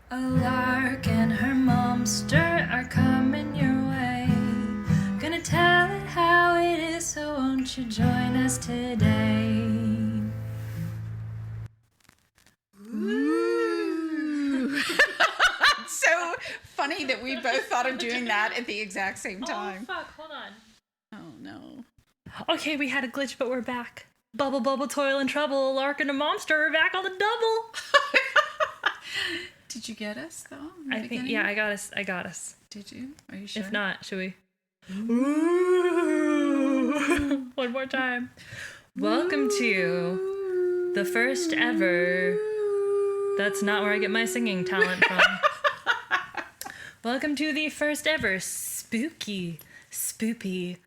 A lark and her momster are coming your way. Gonna tell it how it is, so won't you join us today? Ooh. So funny that we both thought of doing that at the exact same time. Oh, fuck, hold on. Oh, no. Okay, we had a glitch, but we're back. Bubble, bubble, toil and trouble, Lark and a Momster are back on the double. Did you get us, though? I think, yeah, I got us. Did you? Are you sure? If not, should we? Ooh. One more time. Welcome to the first ever... That's not where I get my singing talent from. Welcome to the first ever spooky, spoopy,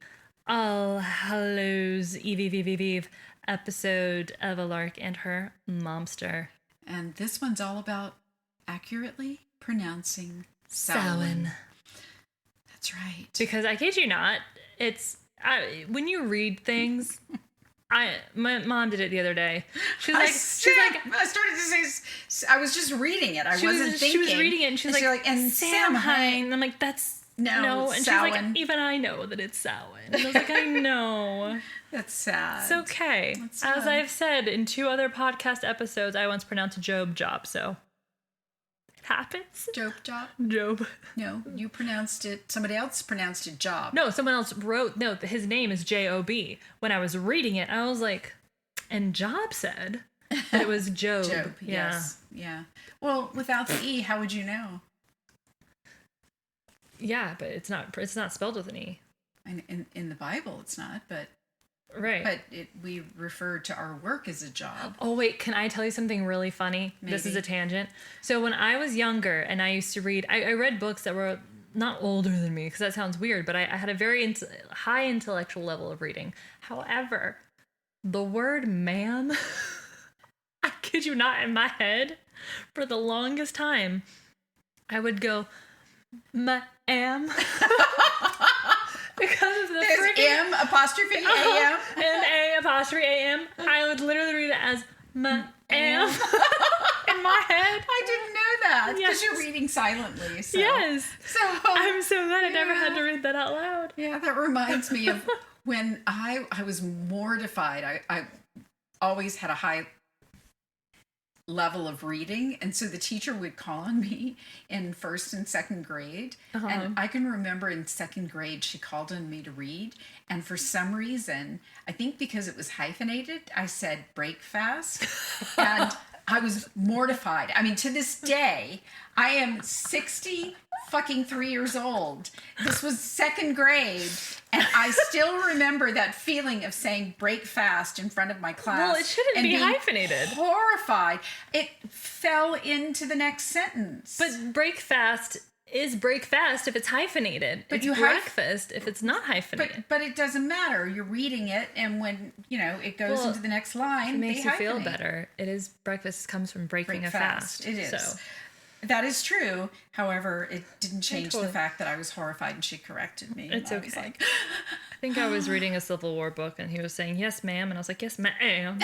All Hallows Eve episode of A Lark and Her Momster. And this one's all about accurately pronouncing Samhain. That's right. Because I kid you not, when you read things, my mom did it the other day. She's like, I started to say, I was just reading it. I wasn't thinking. She was reading it and she's like, and Samhain. And I'm like, that's no. And Samhain. she's like, even I know that it's Samhain. And I was like, I know. That's sad. It's okay. That's sad. As I've said in 2 other podcast episodes, I once pronounced Job, so it happens. Job. No, you pronounced it. Somebody else pronounced it job. No, someone else wrote. No, his name is Job. When I was reading it, I was like, and Job said that it was Job. Job. Yeah. Yes. Yeah. Well, without the E, how would you know? Yeah, but it's not spelled with an E. In the Bible, it's not. But right. But we refer to our work as a job. Oh, wait, can I tell you something really funny? Maybe. This is a tangent. So when I was younger and I used to read, I read books that were not older than me, because that sounds weird, but I had a very high intellectual level of reading. However, the word ma'am, I kid you not, in my head, for the longest time, I would go, ma'am. Because of the M apostrophe A-M. And A apostrophe A-M. I would literally read it as ma'am in my head. I didn't know that. Because Yes. you're reading silently. So. Yes. So I'm so glad I never yeah. had to read that out loud. Yeah, that reminds me of when I was mortified. I always had a high level of reading, and so the teacher would call on me in 1st and 2nd grade, and I can remember in 2nd grade she called on me to read, and for some reason, I think because it was hyphenated, I said break fast, and I was mortified. I mean, to this day, I am 63 years old. This was 2nd grade, and I still remember that feeling of saying break fast in front of my class. Well, it shouldn't and be being hyphenated. Horrified. It fell into the next sentence. But break fast is break fast if it's hyphenated. But it's you have- breakfast if it's not hyphenated. But it doesn't matter. You're reading it, and when it goes Well, into the next line, it makes they you feel hyphenate. better. It is breakfast comes from breaking Break a fast. It is. So. That is true. However, it didn't change totally- the fact that I was horrified and she corrected me. It's and I was okay. like, I think I was reading a Civil War book and he was saying, yes, ma'am. And I was like, yes, ma'am.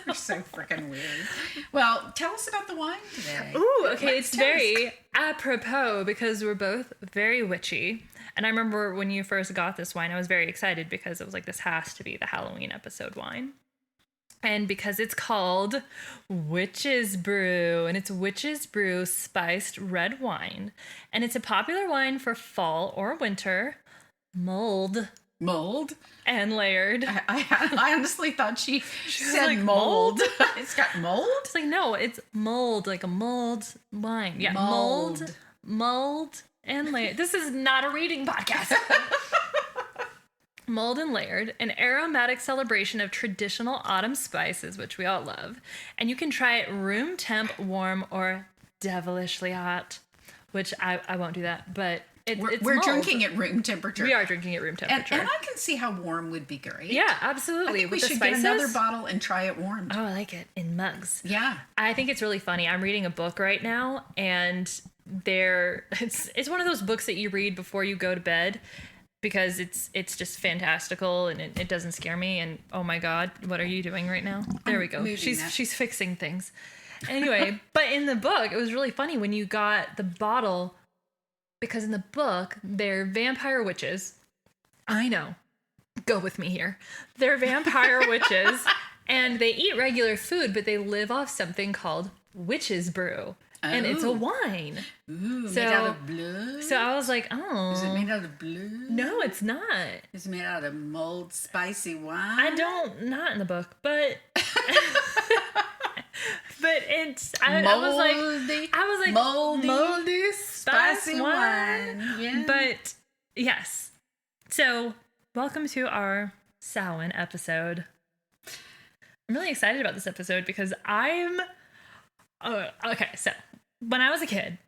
you're so freaking weird. Well, tell us about the wine today. Ooh, okay. Let's It's tell us. very apropos because we're both very witchy. And I remember when you first got this wine, I was very excited because it was like, this has to be the Halloween episode wine. And because it's called Witch's Brew, and it's Witch's Brew Spiced Red Wine. And it's a popular wine for fall or winter, mulled Mold? and layered. I honestly thought she said like, mold. It's got mold? It's like, no, it's mulled, like a mulled wine. Yeah, mulled and layered. This is not a reading podcast. Mulled and layered, an aromatic celebration of traditional autumn spices, which we all love. And you can try it room temp, warm, or devilishly hot, which I won't do that, but it's We're mulled. drinking at room temperature. We are drinking at room temperature. And I can see how warm would be great. Yeah, I absolutely. think we With the should spices. get another bottle and try it warm. Oh, I like it. In mugs. Yeah. I think it's really funny. I'm reading a book right now, and it's one of those books that you read before you go to bed, because it's just fantastical and it doesn't scare me. And oh my God, what are you doing right now? There we go. moving She's that. fixing things. Anyway, but in the book, it was really funny when you got the bottle, because in the book, they're vampire witches. I know. Go with me here. They're vampire witches, and they eat regular food, but they live off something called witch's brew. And it's a wine. Ooh, made out of blood? So I was like, oh. Is it made out of blood? No, it's not. It's made out of mulled spicy wine? Not in the book, but... but it's... I was like, moldy spicy wine. Yeah. But, yes. So, welcome to our Samhain episode. I'm really excited about this episode because okay, so when I was a kid,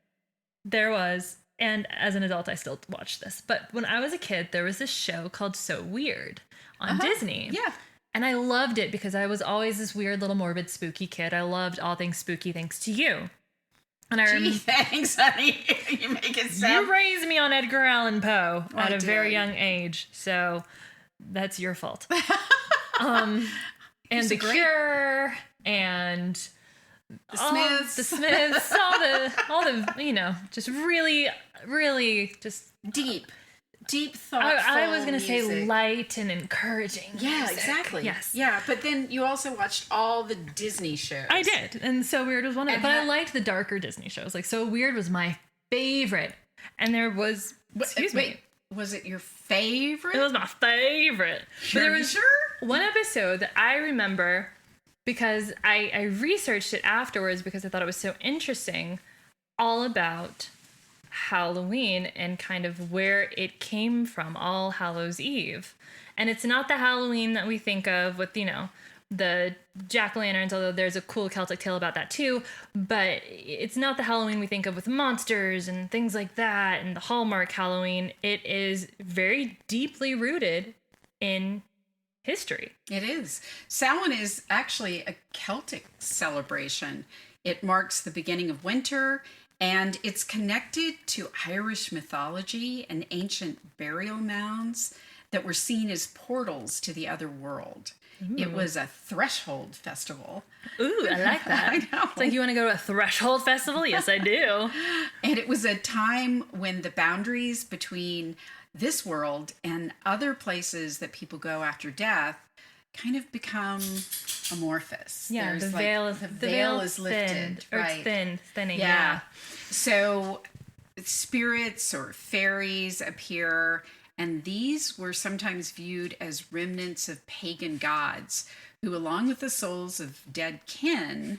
there was, and as an adult I still watch this, but when I was a kid, there was this show called So Weird on Disney. Yeah. And I loved it because I was always this weird little morbid spooky kid. I loved all things spooky thanks to you. And Thanks, honey. You make it sound... You raised me on Edgar Allan Poe at a very did. young age, so that's your fault. And The Cure and The Smiths, all the, just really, really just deep thoughtful. I was gonna music. say light and encouraging. Yeah, music. exactly. Yes. Yeah, but then you also watched all the Disney shows. I did, and So Weird was one of them. But I liked the darker Disney shows. Like So Weird was my favorite, and there was was it your favorite? It was my favorite. Sure, but there was sure? one episode that I remember because I researched it afterwards because I thought it was so interesting, all about Halloween and kind of where it came from, All Hallows Eve. And it's not the Halloween that we think of with, the jack-o'-lanterns, although there's a cool Celtic tale about that too, but it's not the Halloween we think of with monsters and things like that and the Hallmark Halloween. It is very deeply rooted in history. It is. Samhain is actually a Celtic celebration. It marks the beginning of winter, and it's connected to Irish mythology and ancient burial mounds that were seen as portals to the other world. Ooh. It was a threshold festival. Ooh, I like that. I know. It's like, you want to go to a threshold festival? Yes, I do. And it was a time when the boundaries between this world and other places that people go after death kind of become amorphous. Yeah, There's the veil is lifted. Thinned, or right. it's thinning. Yeah. So spirits or fairies appear, and these were sometimes viewed as remnants of pagan gods who, along with the souls of dead kin,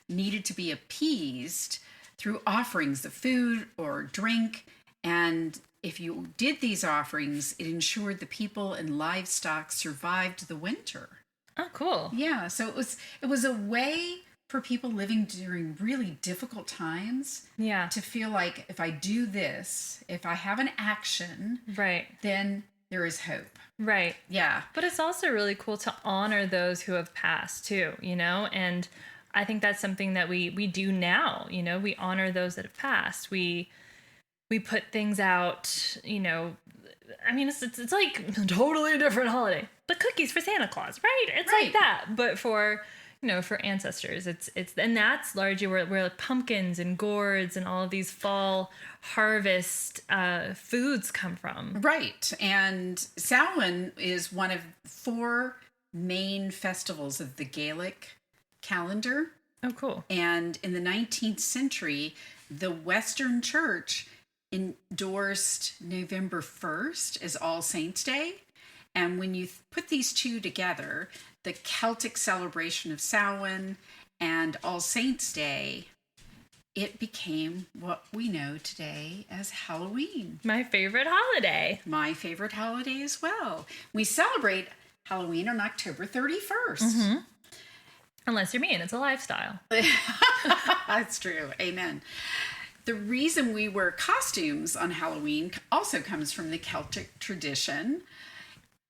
needed to be appeased through offerings of food or drink. And if you did these offerings, it ensured the people and livestock survived the winter. Oh, cool. Yeah, so it was a way for people living during really difficult times to feel like, if I do this, if I have an action, right, then there is hope. Right. Yeah. But it's also really cool to honor those who have passed too, and I think that's something that we do now. We honor those that have passed. We put things out, I mean, it's like a totally different holiday, but cookies for Santa Claus, right? It's like that, but for ancestors, and that's largely where pumpkins and gourds and all of these fall harvest foods come from. Right. And Samhain is one of 4 main festivals of the Gaelic calendar. Oh, cool. And in the 19th century, the Western Church endorsed November 1st as All Saints' Day. And when you put these two together, the Celtic celebration of Samhain and All Saints' Day, it became what we know today as Halloween. My favorite holiday. My favorite holiday as well. We celebrate Halloween on October 31st. Mm-hmm. Unless you're me and it's a lifestyle. That's true. Amen. The reason we wear costumes on Halloween also comes from the Celtic tradition.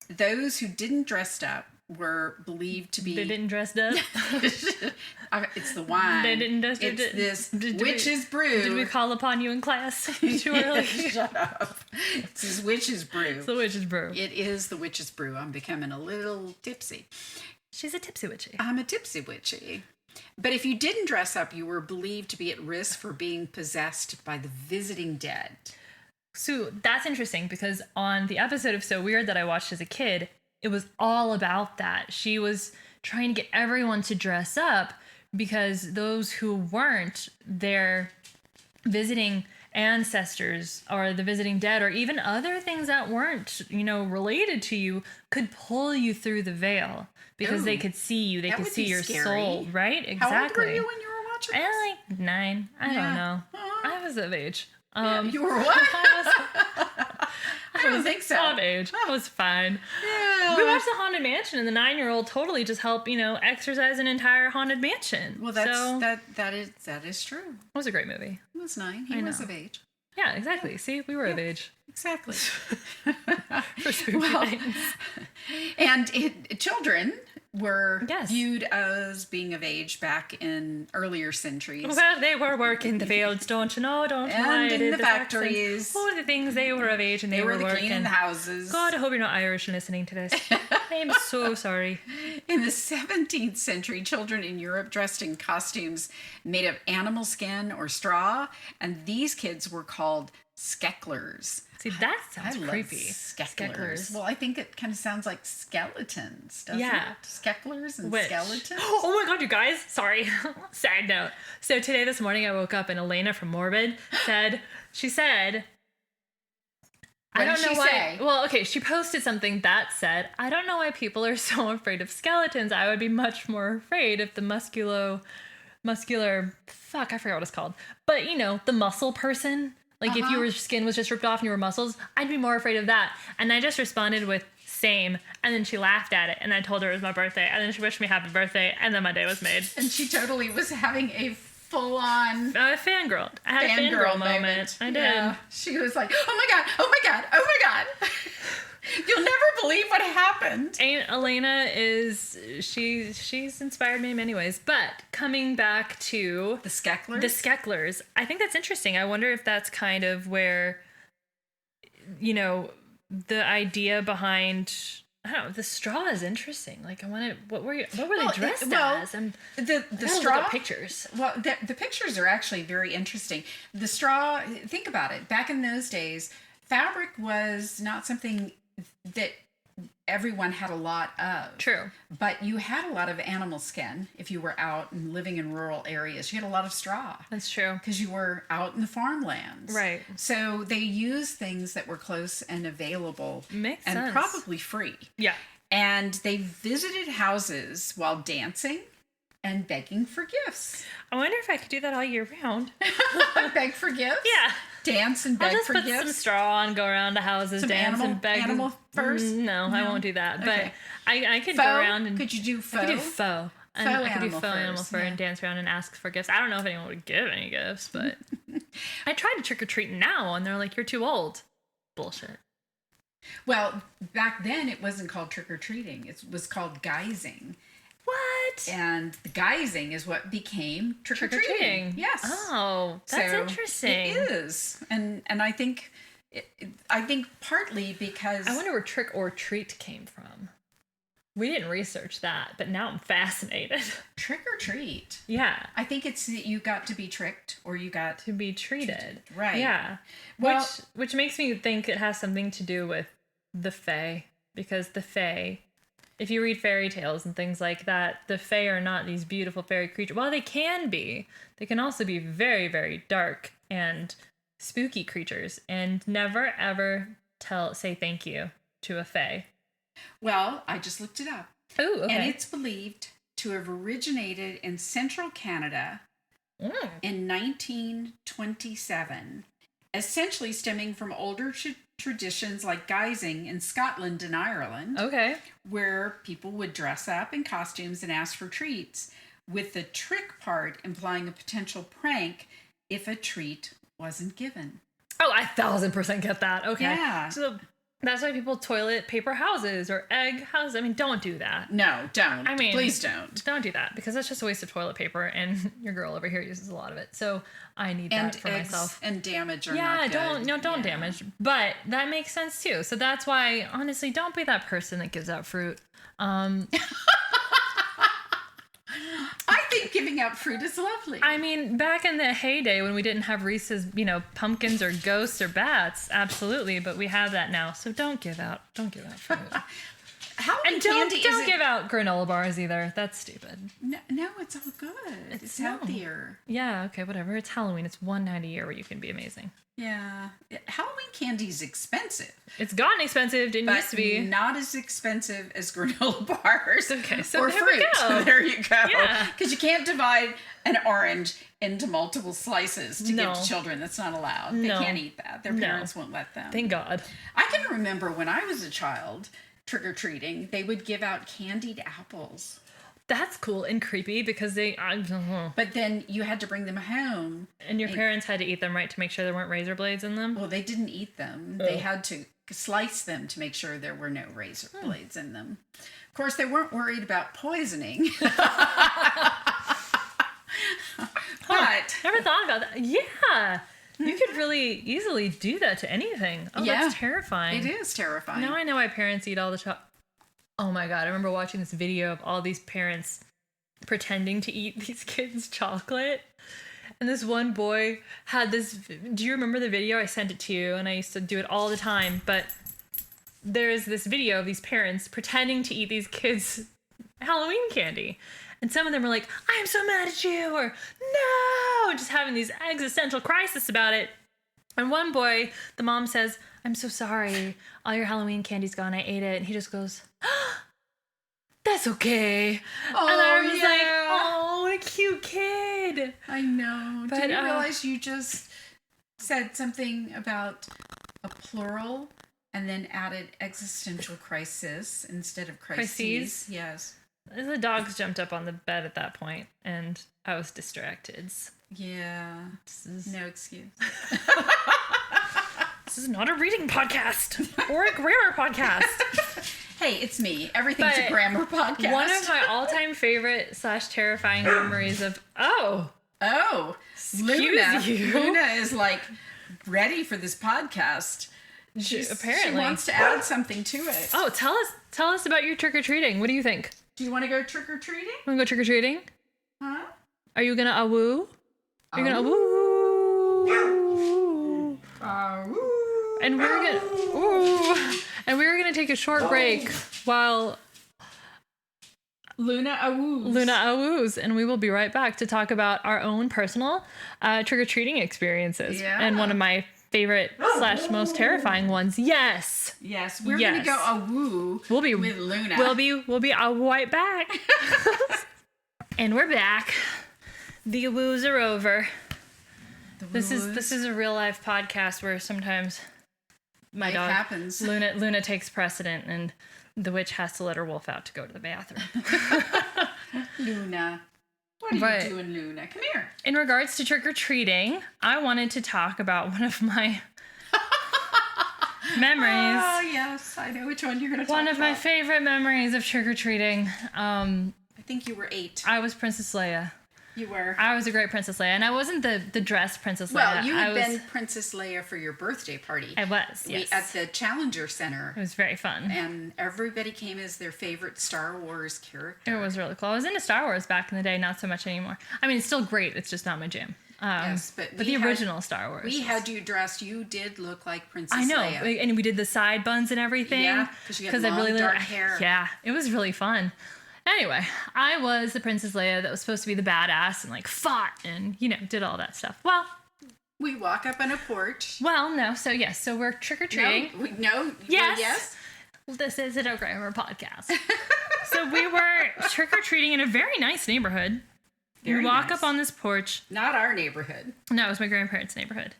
Those who didn't dress up were believed to be... They didn't dress up? It's the wine. They didn't dress up? It's this witch's brew. Did we call upon you in class too early? Shut up. It's this witch's brew. It's the witch's brew. It is the witch's brew. I'm becoming a little tipsy. She's a tipsy witchy. I'm a tipsy witchy. But if you didn't dress up, you were believed to be at risk for being possessed by the visiting dead. So that's interesting because on the episode of So Weird that I watched as a kid, it was all about that. She was trying to get everyone to dress up because those who weren't, their visiting ancestors or the visiting dead or even other things that weren't, related to you could pull you through the veil because they could see you. They could see your soul, right? Exactly. How old were you when you were watching this? I was like 9. I don't know. I was of age. You were what? I don't think so. Of age. I was fine. Yeah. We watched the Haunted Mansion, and the 9-year-old totally just helped, exercise an entire haunted mansion. Well, that is true. It was a great movie. He was 9. He was of age. Yeah, exactly. See, we were of age. Exactly. For spooky things. And children were viewed as being of age back in earlier centuries. Well, they were working the fields, don't you know? And in the factories. All the things, they were of age and they were working. Cleaning the houses. God, I hope you're not Irish and listening to this. I am so sorry. In the 17th century, children in Europe dressed in costumes made of animal skin or straw, and these kids were called Skeklers. See, that sounds creepy. Skeklers. Well, I think it kind of sounds like skeletons, doesn't it? Skeklers and skeletons. Oh my God, you guys. Sorry. Side note. So this morning, I woke up and Elena from Morbid she said, I don't know why. Well, okay, she posted something that said, I don't know why people are so afraid of skeletons. I would be much more afraid if the muscular, fuck, I forgot what it's called. But, the muscle person. Like if your skin was just ripped off and you were muscles, I'd be more afraid of that. And I just responded with same. And then she laughed at it. And I told her it was my birthday. And then she wished me happy birthday. And then my day was made. And she totally was having a full-on fangirl. I had a fangirl moment. I did. Yeah. She was like, oh my God, oh my God, oh my God. You'll never believe what happened. And Elena she's inspired me in many ways. But coming back to the Skeklers, I think that's interesting. I wonder if that's kind of where, the idea behind, I don't know, the straw is interesting. Like what were they dressed as? The straw pictures. Well, the pictures are actually very interesting. The straw, think about it. Back in those days, fabric was not something that everyone had a lot of. True. But you had a lot of animal skin if you were out and living in rural areas. You had a lot of straw. That's true. Because you were out in the farmlands. Right. So they used things that were close and available. Makes sense. And probably free. Yeah. And they visited houses while dancing and begging for gifts. I wonder if I could do that all year round. Beg for gifts? Yeah. Dance and beg for gifts? I'll just put some straw on, go around to houses, dance and beg. Animal first? No, I won't do that. Okay. But I could go around and... Could you do faux? I could do faux. And I could do faux animal fur and dance around and ask for gifts. I don't know if anyone would give any gifts, but... I tried to trick-or-treat now, and they're like, you're too old. Bullshit. Well, back then, it wasn't called trick-or-treating. It was called guising. What? And the guising is what became trick-or-treating. Yes. Oh, that's interesting. It is. And I think partly because... I wonder where trick or treat came from. We didn't research that, but now I'm fascinated. Trick or treat. Yeah. I think it's that you got to be tricked or you got to be treated. Right. Yeah. Well, which makes me think it has something to do with the Fae, because the Fae, if you read fairy tales and things like that, the Fae are not these beautiful fairy creatures. Well, they can be. They can also be very, very dark and spooky creatures, and never ever say thank you to a Fae. Well, I just looked it up. Oh, okay. And it's believed to have originated in central Canada in 1927, essentially stemming from older traditions like guising in Scotland and Ireland. Okay. Where people would dress up in costumes and ask for treats, with the trick part implying a potential prank if a treat wasn't given. Oh, I 1000% get that. Okay. Yeah. So that's why people toilet paper houses or egg houses. I mean, don't do that. No, don't. I mean, please don't. Don't do that, because that's just a waste of toilet paper, and your girl over here uses a lot of it. So I need that for myself. And damage are not good. Don't damage. But that makes sense too. So that's why, honestly, don't be that person that gives out fruit. I think giving out fruit is lovely. I mean, back in the heyday when we didn't have Reese's, pumpkins or ghosts or bats, absolutely, but we have that now. So don't give out fruit. Halloween And candy don't give out granola bars either. That's stupid. No, it's all good. It's healthier. Yeah, okay, whatever. It's Halloween. It's one night a year where you can be amazing. Yeah. Halloween candy is expensive. It's gotten expensive. Didn't used to be. Not as expensive as granola bars. Okay, so or there fruit. we go. There you go. Yeah. Because you can't divide an orange into multiple slices to give to children. That's not allowed. They can't eat that. Their parents won't let them. Thank God. I can remember when I was a child, trick-or-treating, they would give out candied apples. That's cool and creepy because But then you had to bring them home. And your parents had to eat them, right, to make sure there weren't razor blades in them? Well, they didn't eat them. They had to slice them to make sure there were no razor blades in them. Of course, they weren't worried about poisoning. But never thought about that. Yeah. You could really easily do that to anything. Oh, that's terrifying. It is terrifying. Now I know why parents eat all the chocolate. Oh my God, I remember watching this video of all these parents pretending to eat these kids' chocolate. And this one boy had this. Do you remember the video? I sent it to you, and I used to do it all the time. But there is this video of these parents pretending to eat these kids' Halloween candy. And some of them are like, I'm so mad at you, or no, just having these existential crises about it. And one boy, the mom says, I'm so sorry. All your Halloween candy's gone. I ate it. And he just goes, that's okay. Oh, and I was like, oh, what a cute kid. I know. But, did you realize you just said something about a plural and then added existential crisis instead of crises? Yes. The dogs jumped up on the bed at that point, and I was distracted. Yeah. No excuse. This is not a reading podcast or a grammar podcast. Hey, it's me. Everything's a grammar podcast. One of my all-time favorite / terrifying memories of Luna. you. Luna is like ready for this podcast. She wants to add something to it. Oh, tell us about your trick-or-treating. What do you think? Do you want to go trick-or-treating? Want to go trick-or-treating? Huh? Are you gonna awoo? Are you gonna awoo? And we're gonna take a short break while Luna awoos, and we will be right back to talk about our own personal trick-or-treating experiences. Yeah. And one of my favorite / most terrifying ones. Yes, we're gonna go awoo. We'll be with Luna. We'll be right back. And we're back. The awoos are over. This is a real life podcast where sometimes my dog happens. Luna takes precedent, and the witch has to let her wolf out to go to the bathroom. Luna. What are you doing, Luna? Come here. In regards to trick-or-treating, I wanted to talk about one of my memories. Oh, yes. I know which one you're going to talk about. One of my favorite memories of trick-or-treating. I think you were 8. I was Princess Leia. You were. I was a great Princess Leia, and I wasn't the dressed Princess Leia. Well, you had been Princess Leia for your birthday party. I was, yes. At the Challenger Center. It was very fun. And everybody came as their favorite Star Wars character. It was really cool. I was into Star Wars back in the day, not so much anymore. I mean, it's still great. It's just not my jam. Yes, but the original Star Wars. We had you dressed. You did look like Princess Leia. I know. And we did the side buns and everything. Yeah, because you had long, dark hair. Yeah, it was really fun. Anyway, I was the Princess Leia that was supposed to be the badass and like fought and, did all that stuff. Well, we walk up on a porch. Well, no. So, yes. So we're trick-or-treating. No. Yes. Well, yes. Well, this isn't a grammar podcast. So we were trick-or-treating in a very nice neighborhood. We walk up on this porch. Not our neighborhood. No, it was my grandparents' neighborhood.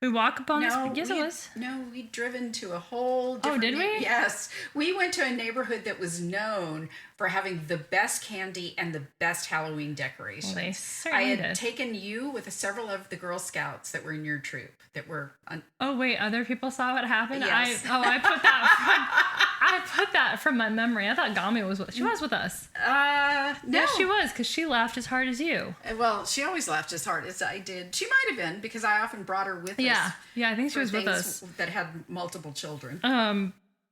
We walk up on this. Yes, it was. No, we'd driven to a whole different. Oh, did we? Yes. We went to a neighborhood that was known for having the best candy and the best Halloween decorations. Well, they certainly I had did. taken you with several of the Girl Scouts that were in your troop that were. Oh wait, other people saw what happened. Yes. I put that from my memory. I thought Gami was with. She was with us. No. Yes, she was, because she laughed as hard as you. Well, she always laughed as hard as I did. She might have been, because I often brought her with us. Yeah, I think she was with us. That had multiple children.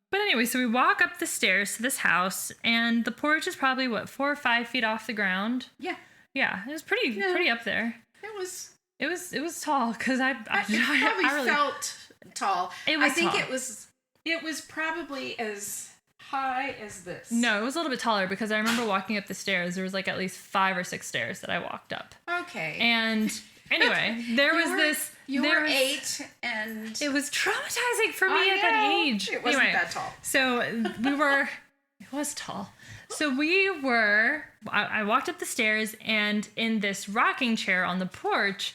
But anyway, so we walk up the stairs to this house, and the porch is probably 4 or 5 feet off the ground. Yeah. Yeah, it was pretty up there. It was It was tall because I probably really felt tall. It was I think tall. it was probably as high as this. No, it was a little bit taller because I remember walking up the stairs. There was like at least 5 or 6 stairs that I walked up. Okay. And anyway, there was this. You were 8, and it was traumatizing for me at that age. It wasn't that tall. So we were. It was tall. So we were. I walked up the stairs, and in this rocking chair on the porch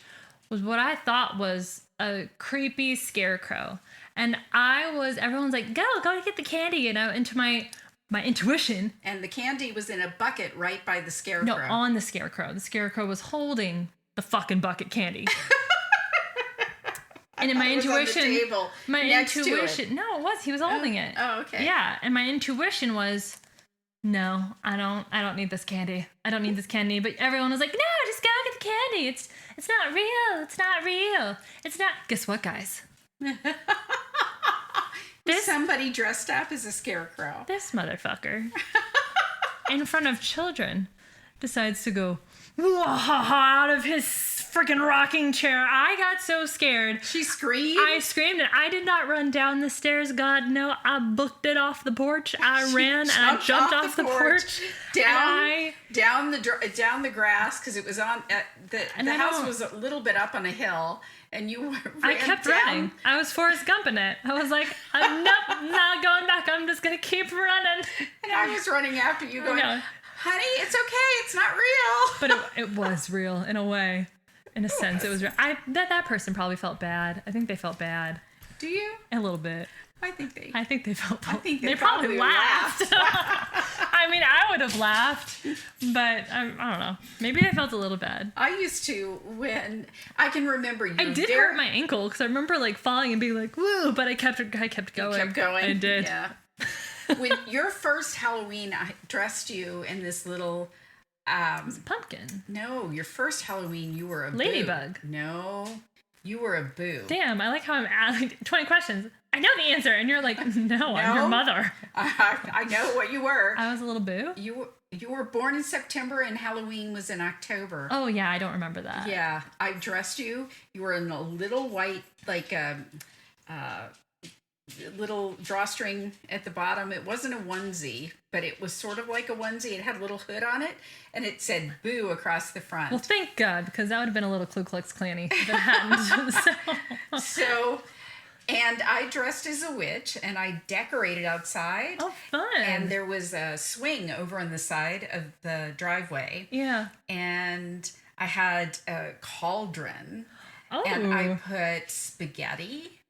was what I thought was a creepy scarecrow. And everyone's like, go get the candy, into my intuition. And the candy was in a bucket right by the scarecrow. No, on the scarecrow. The scarecrow was holding the fucking bucket candy. And in my intuition, on the table next to it. No, it was. He was holding it. Oh, okay. Yeah, and my intuition was, no, I don't need this candy. I don't need this candy. But everyone was like, no, just go get the candy. It's not real. It's not real. It's not. Guess what, guys? Somebody dressed up as a scarecrow. This motherfucker, in front of children, decides to go out of his freaking rocking chair. I got so scared. She screamed? I screamed, and I did not run down the stairs. God, no. I booked it off the porch. I ran and I jumped off the porch. Down the grass, because it was on the house was a little bit up on a hill. And I kept running. I was Forrest Gumping it. I was like, I'm not going back. I'm just going to keep running. And I was running after you going, honey, it's okay. It's not real. But it was real in a way. In a sense, it was real. That person probably felt bad. I think they felt bad. Do you? A little bit. I think they felt. I think they probably laughed. I mean, I would have laughed, but I don't know. Maybe they felt a little bad. I used to when I can remember you. I did hurt my ankle because I remember like falling and being like, "Woo!" But I kept going. You kept going. I did. Yeah. When your first Halloween, I dressed you in this little. It was a pumpkin. No, your first Halloween, you were a ladybug. Boo. No, you were a boo. Damn, I like how I'm asking 20 questions. I know the answer, and you're like, no, I'm your mother. I know what you were. I was a little boo. You were born in September, and Halloween was in October. Oh yeah, I don't remember that. Yeah, I dressed you. You were in a little white, like little drawstring at the bottom. It wasn't a onesie, but it was sort of like a onesie. It had a little hood on it, and it said "boo" across the front. Well, thank God, because that would have been a little Ku Klux Klan-y if it hadn't. So, and I dressed as a witch, and I decorated outside. Oh, fun! And there was a swing over on the side of the driveway. Yeah. And I had a cauldron. Oh. And I put spaghetti.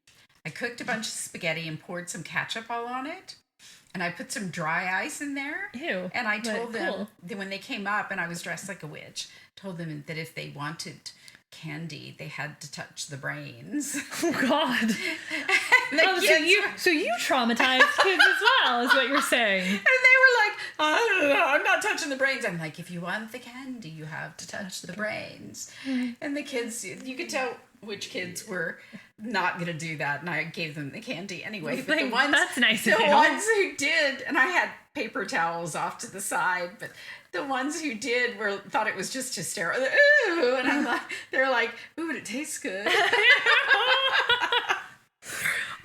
I cooked a bunch of spaghetti and poured some ketchup all on it. And I put some dry ice in there. Ew. And I told them that when they came up and I was dressed like a witch, told them that if they wanted candy, they had to touch the brains. Oh, God. So you traumatized kids as well, is what you're saying. And they were like, I don't know, I'm not touching the brains. I'm like, if you want the candy, you have to touch the brains. And the kids, you could tell which kids were not going to do that, and I gave them the candy anyway. But the ones, that's nice. The ones who did, and I had paper towels off to the side, but the ones who did thought it was just hysterical. Ooh, and I'm like, they're like, ooh, but it tastes good.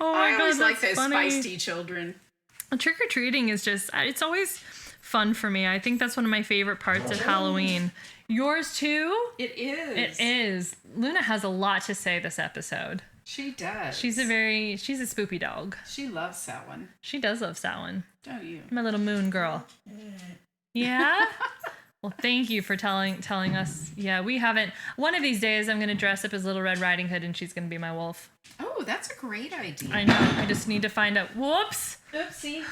Oh my I God, always like those funny. feisty children. Trick-or-treating is just, it's always fun for me. I think that's one of my favorite parts of Halloween. Yours too? It is. It is. Luna has a lot to say this episode. She does. She's a spoopy dog. She loves Samhain. She does love Samhain. Don't you? My little moon girl. Yeah? Well, thank you for telling us. Yeah, we haven't. One of these days, I'm going to dress up as Little Red Riding Hood, and she's going to be my wolf. Oh, that's a great idea. I know. I just need to find out. Whoops. Oopsie.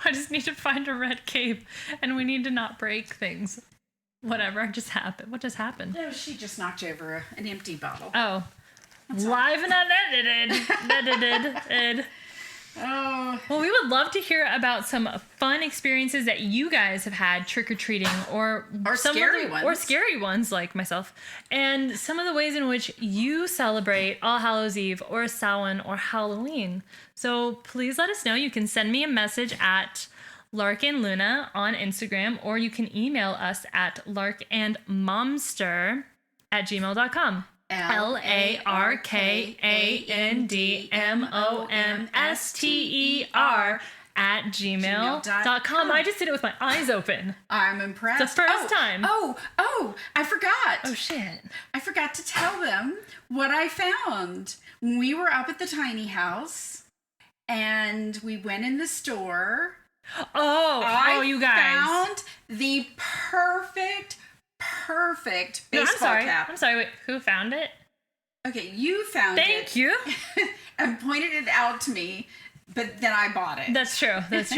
I just need to find a red cape, and we need to not break things. Whatever just happened. What just happened? No, she just knocked over an empty bottle. Oh. Live and unedited. Oh. Well, we would love to hear about some fun experiences that you guys have had trick-or-treating or scary ones like myself, and some of the ways in which you celebrate All Hallows Eve or Samhain or Halloween. So please let us know. You can send me a message at Lark and Luna on Instagram, or you can email us at larkandmomster@gmail.com. LARKANDMOMSTER@gmail.com. I just did it with my eyes open. I'm impressed. The first time. Oh, I forgot. Oh, shit. I forgot to tell them what I found. We were up at the tiny house and we went in the store. You guys. Found the perfect baseball cap. I'm sorry. Wait, who found it? Okay, you found it. Thank you. And pointed it out to me, but then I bought it. That's true. I was It's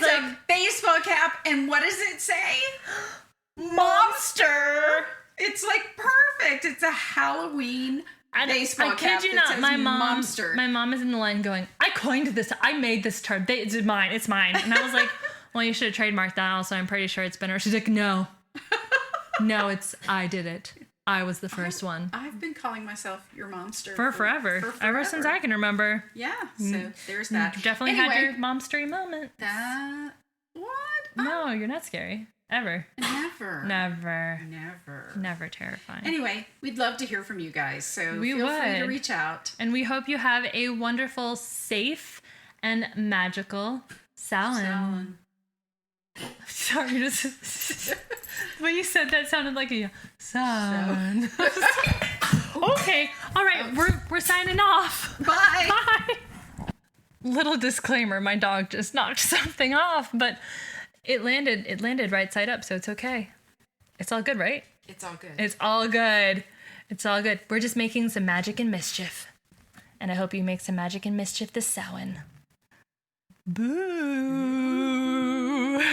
like, a baseball cap, and what does it say? Momster. It's like perfect. It's a Halloween baseball cap. I kid you that not. says My Momster. mom is in the line going, I coined this. I made this term. It's mine. It's mine. And I was like, well, you should have trademarked that. Also, I'm pretty sure it's been her. She's like, no, I did it. I was the first one. I've been calling myself your Momster For forever. Ever since I can remember. Yeah, so there's that. You definitely had your momstery moment. What? No, you're not scary. Ever. Never. Never terrifying. Anyway, we'd love to hear from you guys, so We feel free would. to reach out. And we hope you have a wonderful, safe, and magical Samhain. Sorry, just when you said that sounded like a sound. Okay, all right, we're signing off. Bye. Bye. Little disclaimer: my dog just knocked something off, but it landed right side up, so it's okay. It's all good, right? It's all good. It's all good. It's all good. We're just making some magic and mischief, and I hope you make some magic and mischief this Samhain. Boo.